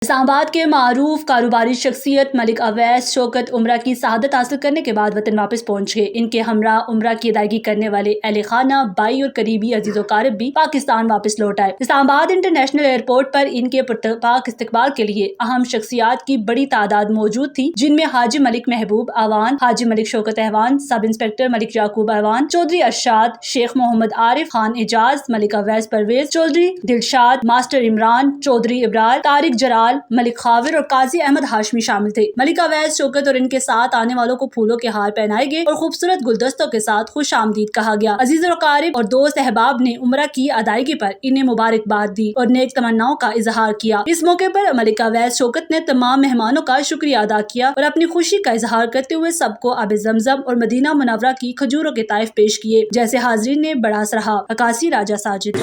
اسلام آباد کے معروف کاروباری شخصیت ملک اویس شوکت عمرہ کی سعادت حاصل کرنے کے بعد وطن واپس پہنچ گئے۔ ان کے ہمراہ عمرہ کی ادائیگی کرنے والے اہل خانہ، بھائی اور قریبی عزیز و اقارب بھی پاکستان واپس لوٹ آئے۔ اسلام آباد انٹرنیشنل ایئرپورٹ پر ان کے پرتپاک استقبال کے لیے اہم شخصیات کی بڑی تعداد موجود تھی، جن میں حاجی ملک محبوب اعوان، حاجی ملک شوکت اعوان، سب انسپکٹر ملک یعقوب اعوان، چودھری ارشاد، شیخ محمد عارف خان اعجاز، ملک اویس پرویز، چودھری دلشاد، ماسٹر عمران، چودھری ابرار، طارق جلال، ملک خاور اور قاضی احمد ہاشمی شامل تھے۔ ملک اویس شوکت اور ان کے ساتھ آنے والوں کو پھولوں کے ہار پہنائے گئے اور خوبصورت گلدستوں کے ساتھ خوش آمدید کہا گیا۔ عزیز اور اقارب اور دوست احباب نے عمرہ کی ادائیگی پر انہیں مبارکباد دی اور نیک تمناؤں کا اظہار کیا۔ اس موقع پر ملک اویس شوکت نے تمام مہمانوں کا شکریہ ادا کیا اور اپنی خوشی کا اظہار کرتے ہوئے سب کو آب زمزم اور مدینہ منورہ کی کھجوروں کے طائف پیش کیے، جیسے حاضرین نے بڑا سراہا۔ عکاسی راجہ ساجد۔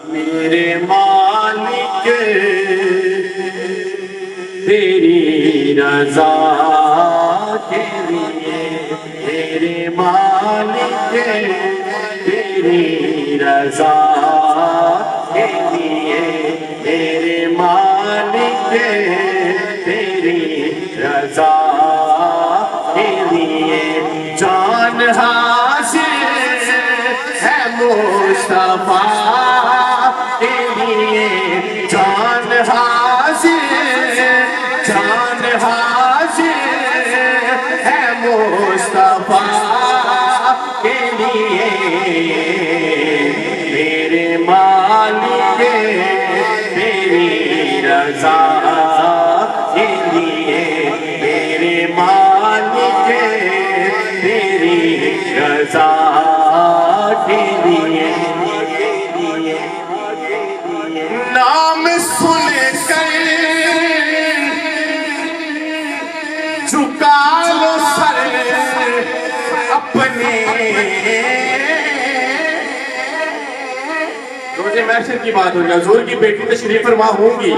میرے مالک تیری رضا کے لیے، میرے مالک تیری رضا کے لیے، میرے مالک تیری رضا کے لیے جان حاصل ہے مصطفیٰ کے لیے، جان حاصل ہے مصطفیٰ کے لیے، میرے مالک تیری رضا کے لیے، میرے مالک تیری رضا کے لیے نام سن کر جھکا لو سر اپنے۔ روزے محشر کی بات ہو رہی ہے، حضور کی بیٹی تشریف فرما ہوں گی،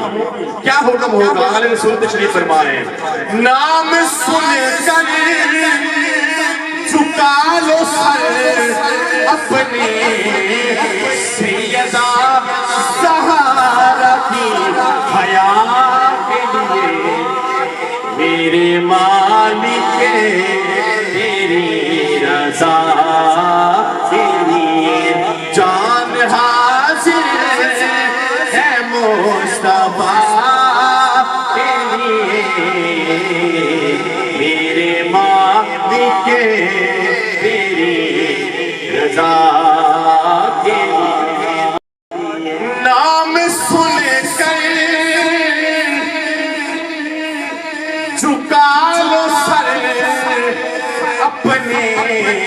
کیا حکم ہوگا؟ آل رسول تشریف فرما رہے ہیں۔ نام سن کر جھکا لو سر اپنے، سیدہ سہارا کی حیا کے لیے، میرے مالک تیری رضا کے لیے جان حاضر ہے مصطفیٰ کے لیے، میرے مالک تیری رضا کے لیے نام سن کر جھکا لو سر اپنے۔